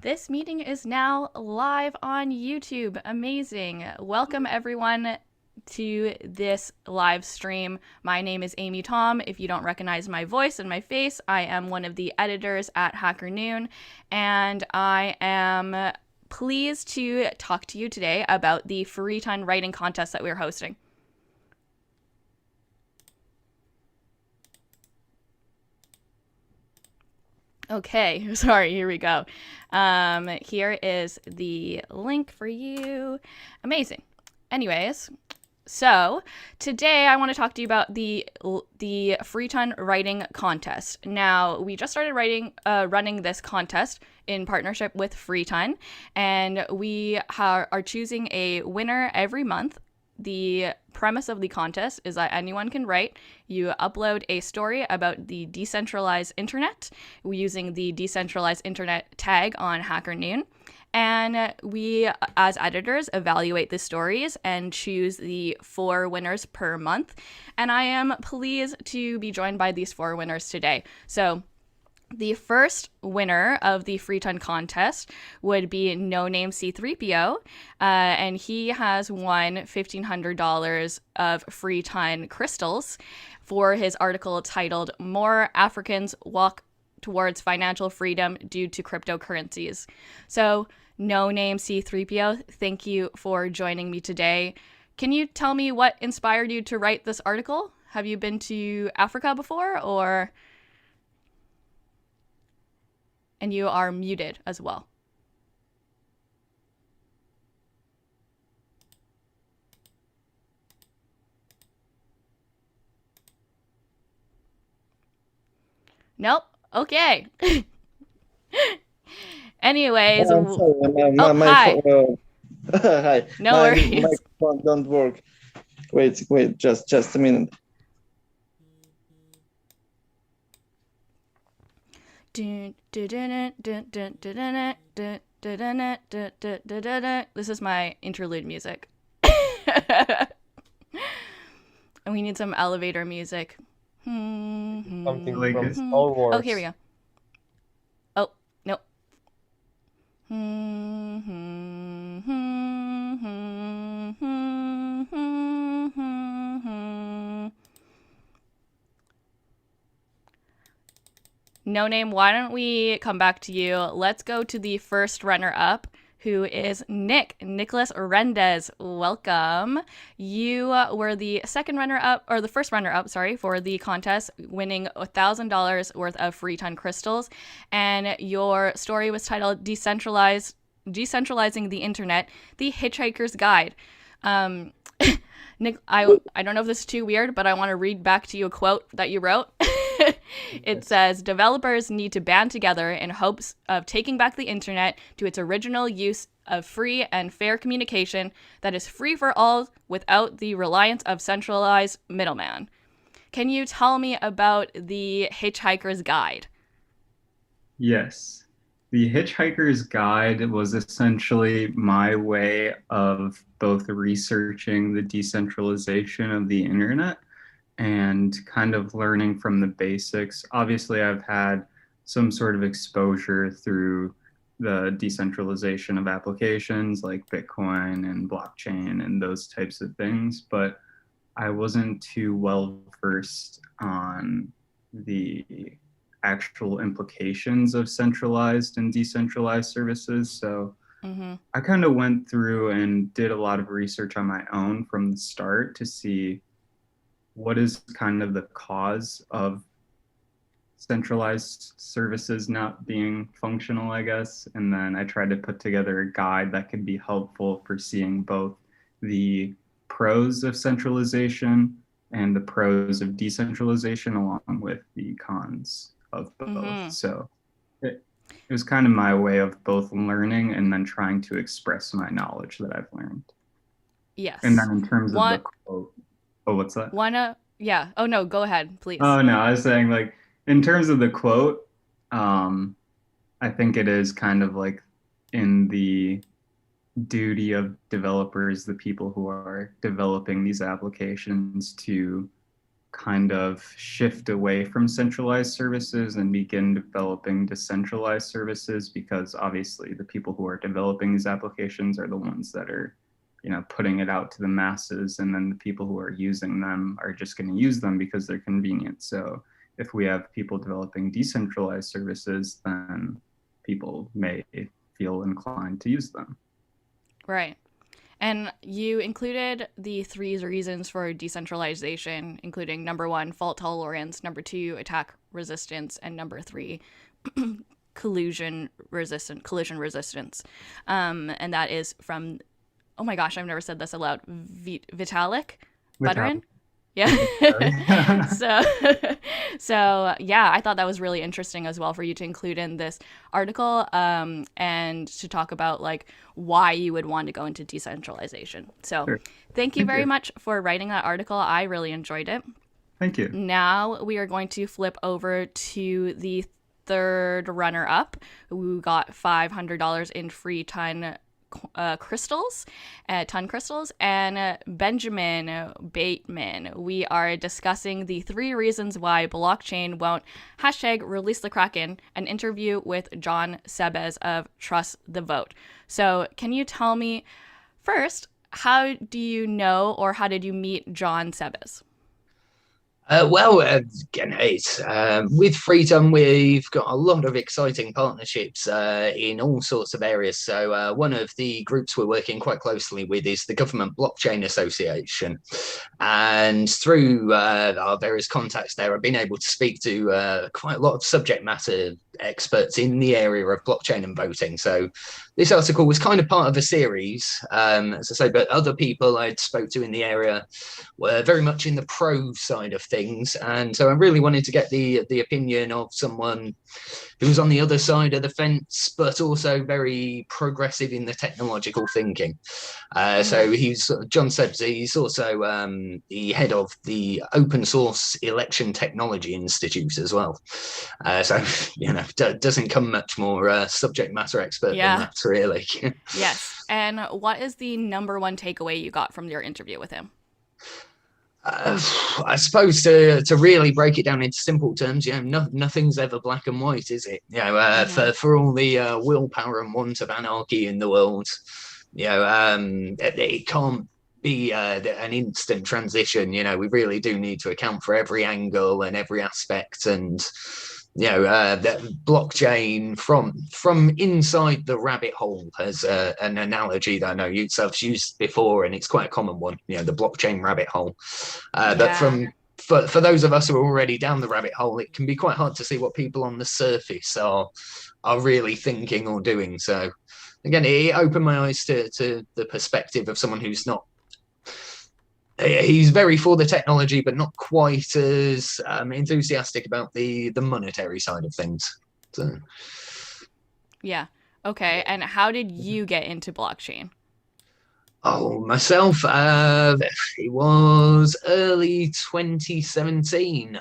This meeting is now live on YouTube. Amazing. Welcome, everyone, to this live stream. My name is Amy Tom. If you don't recognize my voice and my face, I am one of the editors at Hacker Noon, and I am pleased to talk to you today about the FreeTON writing contest that we're hosting. Okay, sorry, here we go. Here is the link for you. Amazing. Anyways, so today I want to talk to you about the FreeTON writing contest. Now, we just started running this contest in partnership with FreeTON, and we are choosing a winner every month. The premise of the contest is that anyone can write. You upload a story about the decentralized internet using the decentralized internet tag on Hacker Noon. And we, as editors, evaluate the stories and choose the 4 winners per month. And I am pleased to be joined by these 4 winners today. So the first winner of the FreeTON contest would be No Name C3PO, and he has won $1,500 of FreeTON crystals for his article titled "More Africans Walk Towards Financial Freedom Due to Cryptocurrencies." So, No Name C3PO, thank you for joining me today. Can you tell me what inspired you to write this article? Have you been to Africa before, or... And you are muted as well. Nope. Okay. Anyways. I'm sorry, hi. Hi. No worries. My microphone don't work. Wait, just a minute. This is my interlude music. And we need some elevator music. Something like Star Wars. Oh, here we go. Oh, no. No Name, why don't we come back to you? Let's go to the first runner-up, who is Nicholas Rendez. Welcome. You were the second runner-up, or the first runner-up, sorry, for the contest, winning $1,000 worth of FreeTON crystals. And your story was titled Decentralizing the Internet, The Hitchhiker's Guide. Nick, I don't know if this is too weird, but I want to read back to you a quote that you wrote. It says, developers need to band together in hopes of taking back the internet to its original use of free and fair communication that is free for all without the reliance of centralized middleman. Can you tell me about the Hitchhiker's Guide? Yes. The Hitchhiker's Guide was essentially my way of both researching the decentralization of the internet and kind of learning from the basics. Obviously, I've had some sort of exposure through the decentralization of applications like Bitcoin and blockchain and those types of things, but I wasn't too well versed on the actual implications of centralized and decentralized services. So I kind of went through and did a lot of research on my own from the start to see what is kind of the cause of centralized services not being functional, I guess. And then I tried to put together a guide that could be helpful for seeing both the pros of centralization and the pros of decentralization along with the cons of both. So it was kind of my way of both learning and then trying to express my knowledge that I've learned. Yes. And then in terms of the quote, oh, what's that? Yeah. Oh, no, go ahead, please. Oh, no, I was saying, like, in terms of the quote, I think it is kind of like in the duty of developers, the people who are developing these applications, to kind of shift away from centralized services and begin developing decentralized services, because obviously the people who are developing these applications are the ones that are, putting it out to the masses, and then the people who are using them are just going to use them because they're convenient. So if we have people developing decentralized services, then people may feel inclined to use them. Right. And you included the 3 reasons for decentralization, including number 1, fault tolerance, number 2, attack resistance, and number 3, collision resistance. And that is from, oh my gosh, I've never said this aloud, Vitalik Buterin. Yeah. So yeah, I thought that was really interesting as well for you to include in this article, and to talk about like why you would want to go into decentralization. So Sure. Thank you very much for writing that article. I really enjoyed it. Thank you. Now we are going to flip over to the third runner-up, who got $500 in FreeTON crystals, ton crystals, and Benjamin Bateman. We are discussing the 3 reasons why blockchain won't #release the Kraken, an interview with John Sebes of Trust the Vote. So can you tell me first, how do you know, or how did you meet John Sebes? Again, with FreeTON, we've got a lot of exciting partnerships in all sorts of areas. So one of the groups we're working quite closely with is the Government Blockchain Association. And through our various contacts there, I've been able to speak to quite a lot of subject matter experts in the area of blockchain and voting. So this article was kind of part of a series, as I say, but other people I'd spoke to in the area were very much in the pro side of things. And so I really wanted to get the opinion of someone who was on the other side of the fence, but also very progressive in the technological thinking. So he's John Sebes. He's also the head of the Open Source Election Technology Institute as well. So, doesn't come much more subject matter expert than that, really. Yes. And what is the number 1 takeaway you got from your interview with him? I suppose to really break it down into simple terms, nothing's ever black and white, is it? For all the willpower and want of anarchy in the world, it can't be an instant transition. We really do need to account for every angle and every aspect, and that blockchain from inside the rabbit hole, as an analogy that I know you've used before, and it's quite a common one, the blockchain rabbit hole. But for those of us who are already down the rabbit hole, it can be quite hard to see what people on the surface are really thinking or doing. So again, it opened my eyes to the perspective of someone who's not, he's very for the technology, but not quite as enthusiastic about the monetary side of things. So. Yeah. Okay. And how did you get into blockchain? Oh, myself, it was early 2017.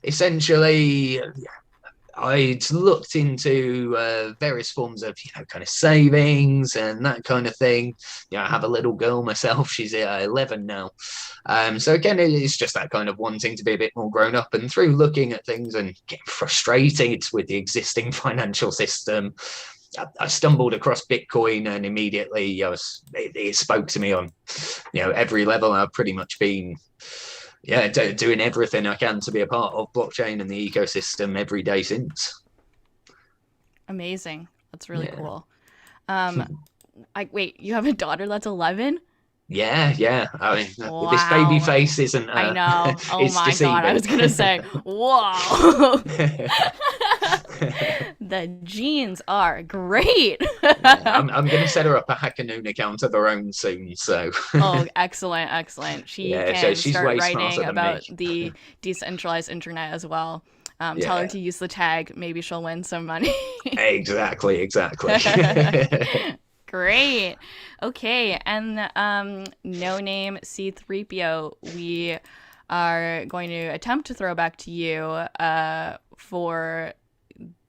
Essentially, I'd looked into various forms of, kind of savings and that kind of thing. I have a little girl myself. She's 11 now. So again, it's just that kind of wanting to be a bit more grown up, and through looking at things and getting frustrated with the existing financial system, I stumbled across Bitcoin, and immediately it spoke to me on, every level. I've pretty much been doing everything I can to be a part of blockchain and the ecosystem every day since. Amazing. That's really cool. Wait, you have a daughter that's 11? Yeah. I mean, wow. This baby face isn't. I know. Oh my deceiving. God. I was gonna say, whoa. The genes are great. I'm gonna set her up a Hackanoon account of her own soon. So. Oh, excellent. She can she's start way writing about me. the decentralized internet as well. Tell her to use the tag. Maybe she'll win some money. Exactly. Great. Okay. And no name C3PO, we are going to attempt to throw back to you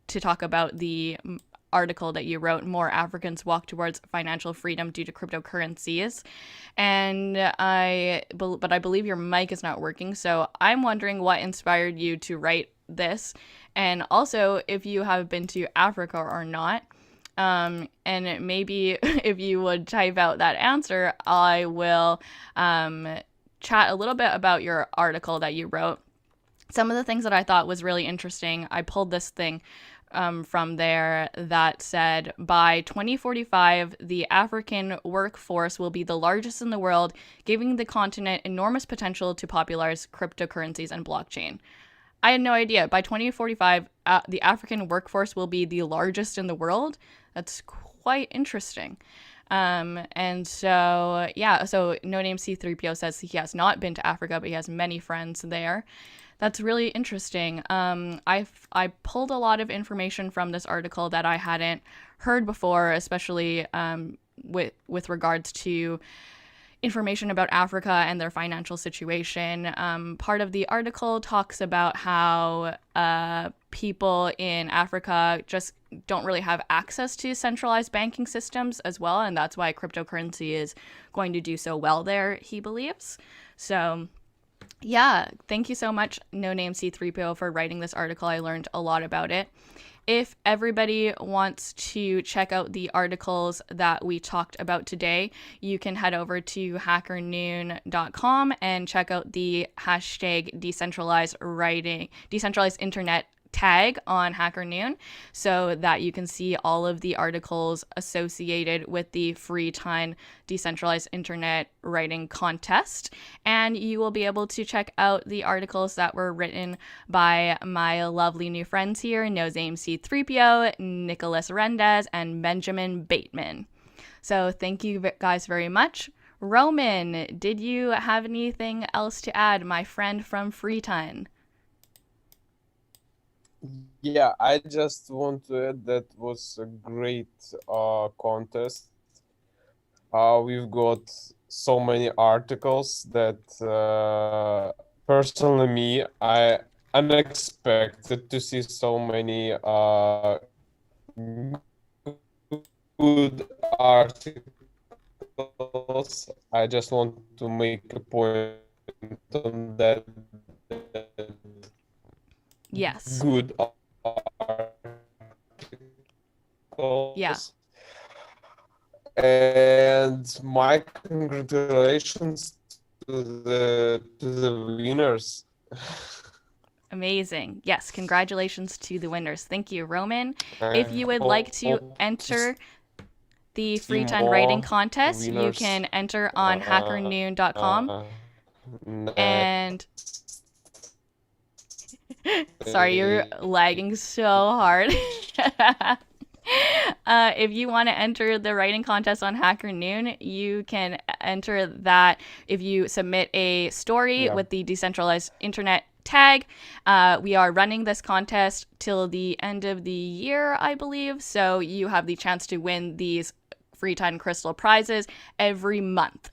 to talk about the article that you wrote, More Africans Walk Towards Financial Freedom Due to Cryptocurrencies. And I believe your mic is not working. So I'm wondering what inspired you to write this, and also if you have been to Africa or not. And maybe if you would type out that answer, I will chat a little bit about your article that you wrote. Some of the things that I thought was really interesting, I pulled this thing from there that said, by 2045, the African workforce will be the largest in the world, giving the continent enormous potential to popularize cryptocurrencies and blockchain. I had no idea. By 2045, the African workforce will be the largest in the world. That's quite interesting. And so, yeah, so No Name C3PO says he has not been to Africa, but he has many friends there. That's really interesting. I pulled a lot of information from this article that I hadn't heard before, especially with regards to information about Africa and their financial situation. Part of the article talks about how people in Africa just don't really have access to centralized banking systems as well, and that's why cryptocurrency is going to do so well there, he believes. So yeah, thank you so much, No Name C3PO, for writing this article. I learned a lot about it. If everybody wants to check out the articles that we talked about today, you can head over to hackernoon.com and check out the hashtag decentralized internet tag on HackerNoon, so that you can see all of the articles associated with the FreeTON decentralized internet writing contest. And you will be able to check out the articles that were written by my lovely new friends here, Nozame C3PO, Nicholas Rendez, and Benjamin Bateman. So thank you guys very much. Roman, did you have anything else to add, my friend from FreeTON? Yeah, I just want to add that was a great contest. We've got so many articles that personally me, I unexpected to see so many good articles. I just want to make a point on that. Yes. Good articles. Yeah. And my congratulations to the winners. Amazing. Yes, congratulations to the winners. Thank you, Roman. If you would like to enter the FreeTON writing contest, you can enter on hackernoon.com. And sorry, you're lagging so hard. If you want to enter the writing contest on HackerNoon, you can enter that if you submit a story with the decentralized internet tag. We are running this contest till the end of the year, I believe, so you have the chance to win these FreeTON Crystal prizes every month.